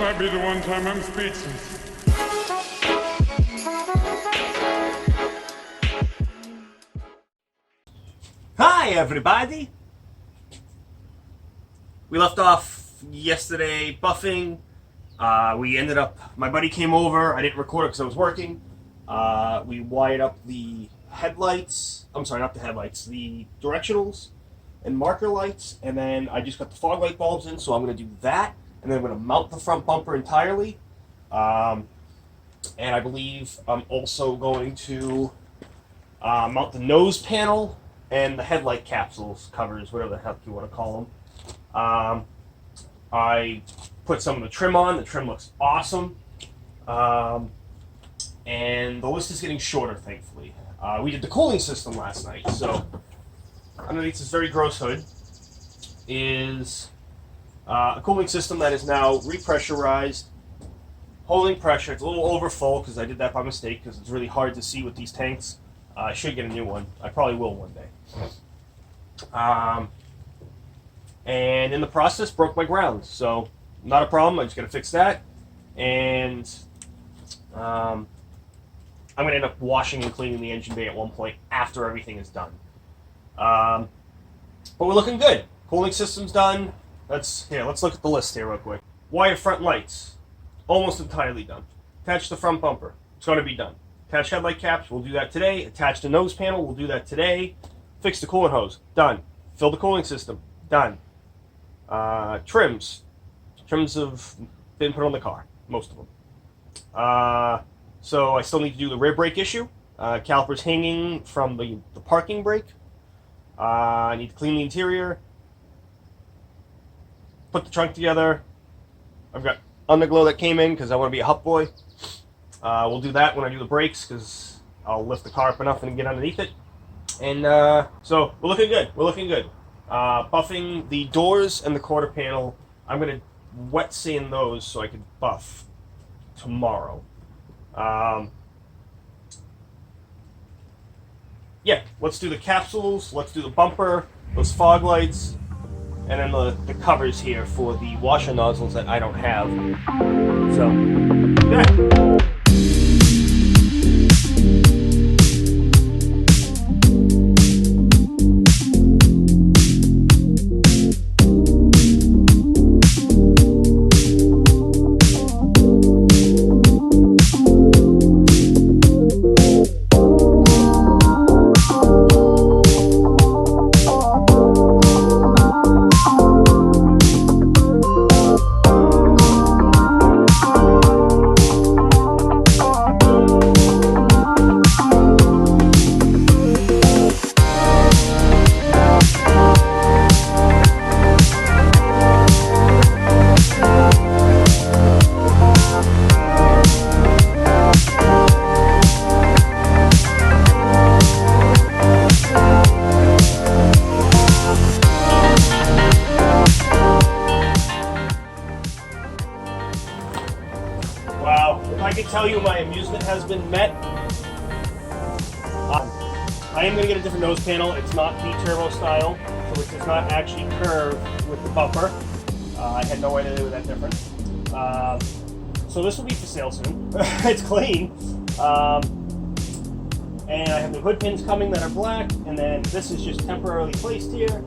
might be the one time I'm speechless. Hi everybody! We left off yesterday buffing. We ended up, my buddy came over, I didn't record it because I was working. We wired up the headlights, I'm sorry, not the headlights, the directionals and marker lights, and then I just got the fog light bulbs in, so I'm going to do that, and then I'm going to mount the front bumper entirely. And I believe I'm also going to mount the nose panel and the headlight capsules, covers, whatever the heck you want to call them. I put some of the trim on. The trim looks awesome. And the list is getting shorter, thankfully. We did the cooling system last night, so underneath this very gross hood is a cooling system that is now repressurized, holding pressure. It's a little over full because I did that by mistake because it's really hard to see with these tanks. I should get a new one. I probably will one day. And in the process, broke my ground. So, not a problem. I'm just going to fix that. And I'm going to end up washing and cleaning the engine bay at one point after everything is done. But we're looking good. Cooling system's done. Let's look at the list here real quick. Wire front lights. Almost entirely done. Attach the front bumper. It's going to be done. Attach headlight caps, we'll do that today. Attach the nose panel, we'll do that today. Fix the coolant hose, done. Fill the cooling system, done. Trims. Trims have been put on the car, most of them. So I still need to do the rear brake issue. Caliper's hanging from the parking brake. I need to clean the interior. Put the trunk together. I've got underglow that came in because I want to be a hut boy. We'll do that when I do the brakes because I'll lift the car up enough and get underneath it. And so we're looking good. We're looking good. Buffing the doors and the quarter panel. I'm going to wet sand those so I can buff tomorrow. Yeah, let's do the capsules. Let's do the bumper, those fog lights, and then the covers here for the washer nozzles that I don't have. So, yeah. I can tell you my amusement has been met. I am going to get a different nose panel. It's not the turbo style, so it does not actually curve with the bumper. I had no idea they were that different. So this will be for sale soon. It's clean. And I have the hood pins coming that are black, and then this is just temporarily placed here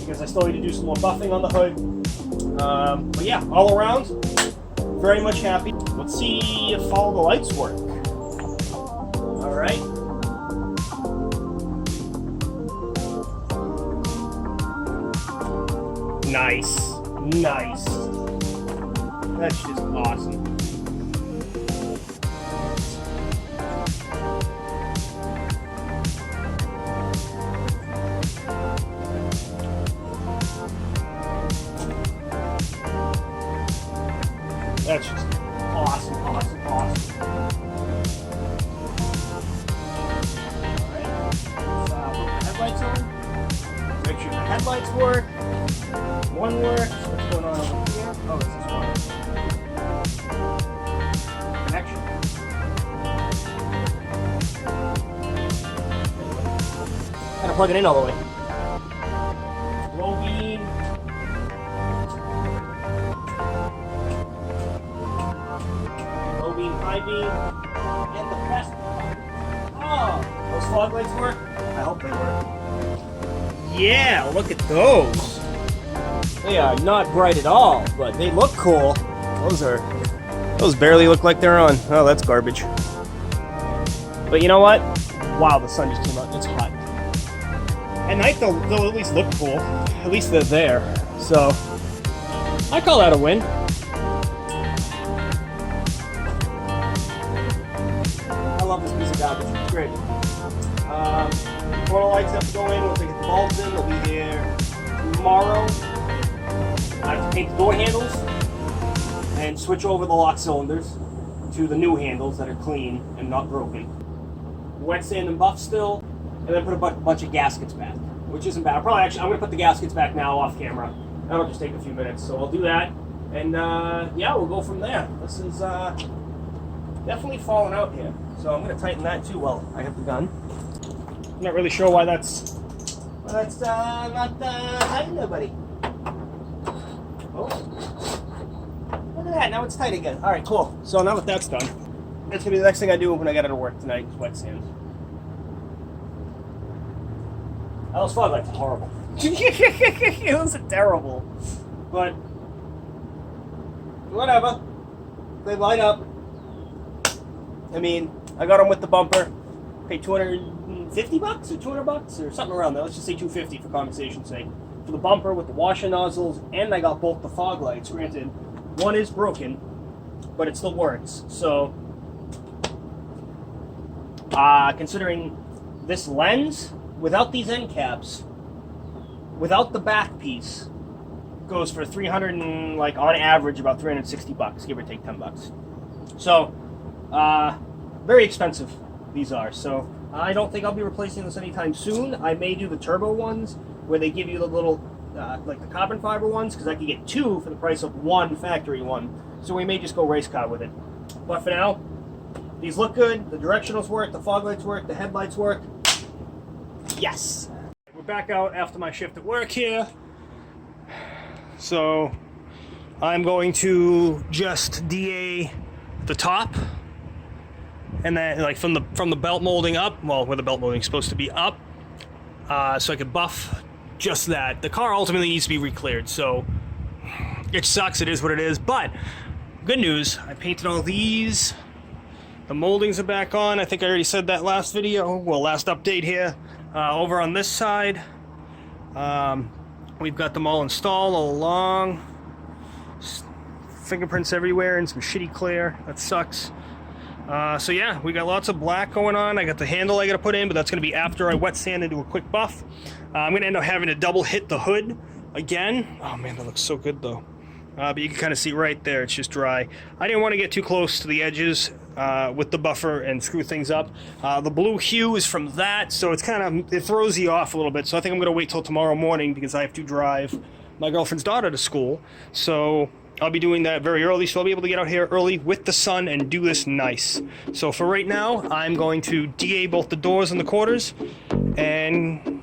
because I still need to do some more buffing on the hood. But yeah, all around, very much happy. Let's see if all the lights work. All right. Nice. Nice. That's just awesome. That's just awesome, awesome, awesome. Alright, let's put the headlights on. Make sure the headlights work. One works. What's going on over here? Oh, this is one. Connection. Gotta plug it in all the way. Low beam. mean, and the best part. Oh, those fog lights work? I hope they work. Yeah, look at those. They are not bright at all, but they look cool. Those barely look like they're on. Oh, that's garbage. But you know what? Wow, the sun just came out. It's hot. At night, they'll at least look cool. At least they're there. So, I call that a win. I love this piece of garbage. It's great. Photo lights have to go in. Once I get the bulbs in, they'll be here tomorrow. I have to paint the door handles and switch over the lock cylinders to the new handles that are clean and not broken. Wet sand and buff still, and then put a bunch of gaskets back, which isn't bad. I'm going to put the gaskets back now off camera. That'll just take a few minutes, so I'll do that. And yeah, we'll go from there. This is definitely falling out here. So I'm going to tighten that too while I have the gun. I'm not really sure why that's not tightened there, buddy. Oh. Look at that, now it's tight again. All right, cool. So now that that's done, that's going to be the next thing I do when I get out of work tonight is wet sand. Those fog lights are horrible. Those are terrible. But whatever. They light up. I mean, I got them with the bumper. Paid $250 or $200 or something around there. Let's just say $250 for conversation's sake. For the bumper with the washer nozzles, and I got both the fog lights. Granted, one is broken, but it still works. So, considering this lens, without these end caps, without the back piece, goes for 300 and, like, on average about $360, give or take $10. So, very expensive these are. So I don't think I'll be replacing this anytime soon. I may do the turbo ones where they give you the little, like the carbon fiber ones, because I can get two for the price of one factory one. So we may just go race car with it. But for now, these look good. The directionals work, the fog lights work, the headlights work. Yes! We're back out after my shift at work here. So I'm going to just DA the top, and then like from the belt molding up, well, where the belt molding is supposed to be up, so I could buff just that. The car ultimately needs to be re-cleared, so it sucks, it is what it is, but good news, I painted all these. The moldings are back on. I think I already said that last video, well, last update here. Over on this side, we've got them all installed all along. Fingerprints everywhere and some shitty clear. That sucks. So yeah, we got lots of black going on. I got the handle I gotta put in, but that's gonna be after I wet sand and do a quick buff. I'm gonna end up having to double hit the hood again. Oh man, that looks so good though. But you can kind of see right there, it's just dry. I didn't want to get too close to the edges with the buffer and screw things up. The blue hue is from that, so it's kind of, it throws you off a little bit. So I think I'm gonna wait till tomorrow morning because I have to drive my girlfriend's daughter to school. So I'll be doing that very early, so I'll be able to get out here early with the sun and do this nice. So for right now, I'm going to DA both the doors and the quarters and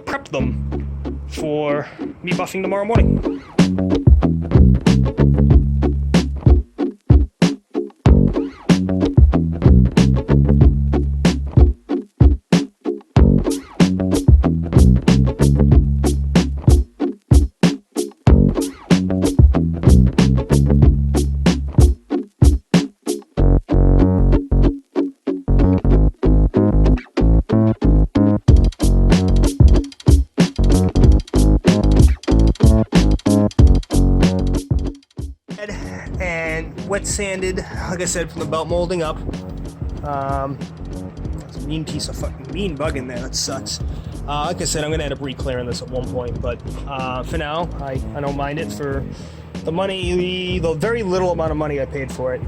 prep them for me buffing tomorrow morning. And wet sanded, like I said, from the belt molding up. There's a mean piece of fucking mean bug in there, that sucks. Like I said, I'm gonna end up re-clearing this at one point, but for now, I don't mind it for the money, the very little amount of money I paid for it.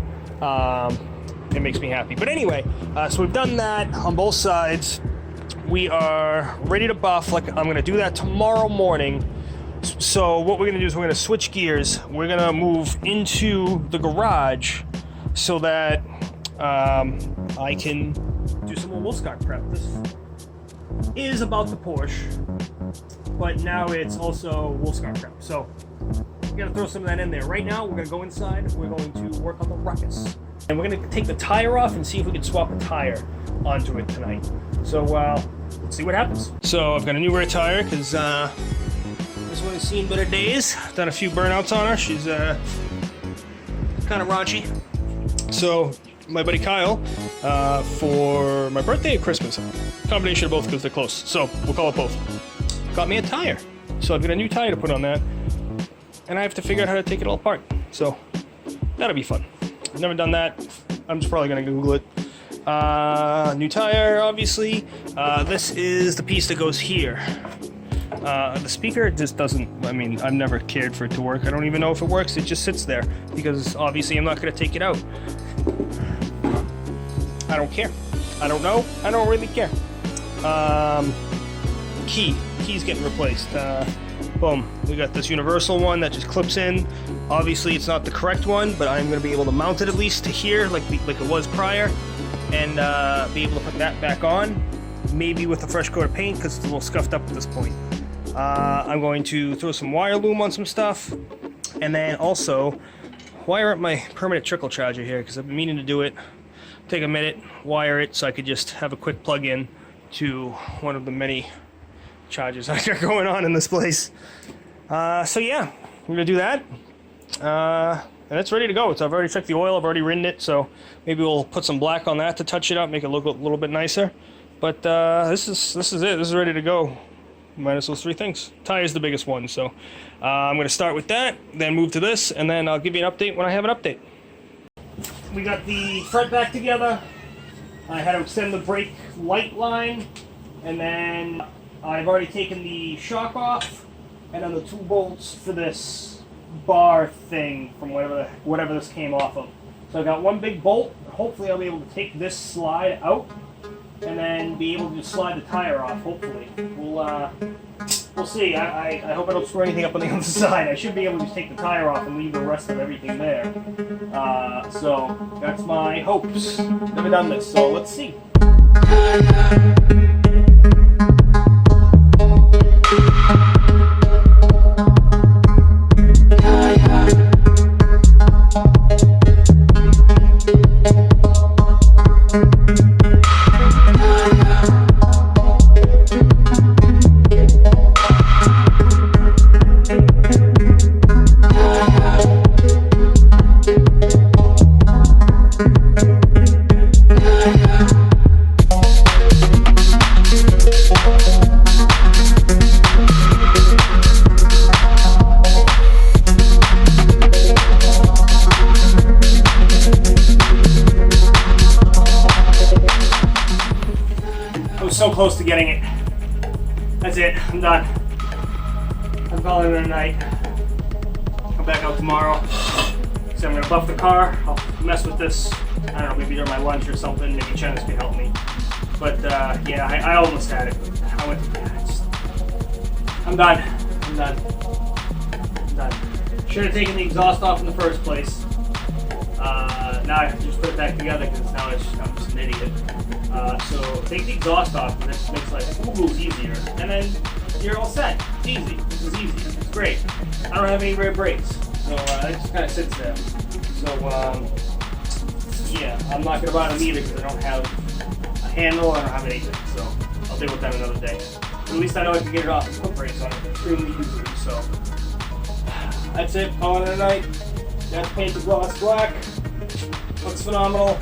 It makes me happy. But anyway, so we've done that on both sides. We are ready to buff. Like, I'm gonna do that tomorrow morning. So what we're gonna do is we're gonna switch gears. We're gonna move into the garage so that I can do some more Wolfscar prep. This is about the Porsche, but now it's also Wolfscar prep. So we're gonna throw some of that in there. Right now, we're gonna go inside. We're going to work on the ruckus. And we're gonna take the tire off and see if we can swap a tire onto it tonight. So let's see what happens. So I've got a new rear tire because this one has seen better days. I've done a few burnouts on her. She's kind of raunchy. So my buddy Kyle, for my birthday and Christmas, combination of both because they're close. So we'll call it both. Got me a tire. So I've got a new tire to put on that, and I have to figure out how to take it all apart. So that'll be fun. I've never done that. I'm just probably gonna Google it. New tire, obviously. This is the piece that goes here. The speaker just doesn't, I mean, I've never cared for it to work. I don't even know if it works. It just sits there because obviously I'm not gonna take it out. I don't care. I don't know. I don't really care. Key's getting replaced. Boom. We got this universal one that just clips in. Obviously, it's not the correct one, but I'm going to be able to mount it at least to here, like it was prior, and be able to put that back on, maybe with a fresh coat of paint because it's a little scuffed up at this point. I'm going to throw some wire loom on some stuff, and then also wire up my permanent trickle charger here because I've been meaning to do it. Take a minute, wire it so I could just have a quick plug-in to one of the many charges I got going on in this place. So yeah, we're gonna do that, and it's ready to go. So I've already checked the oil, I've already ridden it, so maybe we'll put some black on that to touch it up, make it look a little bit nicer. But this is it. This is ready to go. Minus those three things. Tire's the biggest one, so I'm gonna start with that, then move to this, and then I'll give you an update when I have an update. We got the front back together. I had to extend the brake light line, and then I've already taken the shock off, and then the 2 bolts for this bar thing from whatever this came off of. So I got one big bolt. Hopefully I'll be able to take this slide out, and then be able to just slide the tire off. Hopefully, we'll see. I hope I don't screw anything up on the other side. I should be able to just take the tire off and leave the rest of everything there. So that's my hopes. Never done this, so let's see. So close to getting it. That's it. I'm done. I'm calling it a night. Come back out tomorrow. So I'm gonna buff the car. I'll mess with this. I don't know, maybe during my lunch or something. Maybe Chennis can help me. But yeah, I almost had it. I'm done. I'm done. I'm done. Should have taken the exhaust off in the first place. Now I have to just put it back together because now I'm just an idiot. So take the exhaust off, and this makes like Google's easier, and then you're all set. It's easy. This is easy. It's great. I don't have any rear brakes, so it just kind of sits there. So yeah, I'm not gonna buy them either because I don't have a handle. I don't have anything, so I'll deal with that another day. But at least I know I can get it off and put brakes on it extremely easily. So that's it. Calling it a night. Got to paint the gloss black. Looks phenomenal.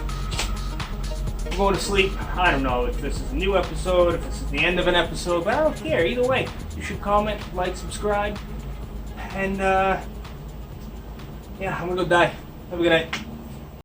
I'm going to sleep. I don't know if this is a new episode, if this is the end of an episode, but I don't care. Either way, you should comment, like, subscribe, and yeah, I'm gonna go die. Have a good night.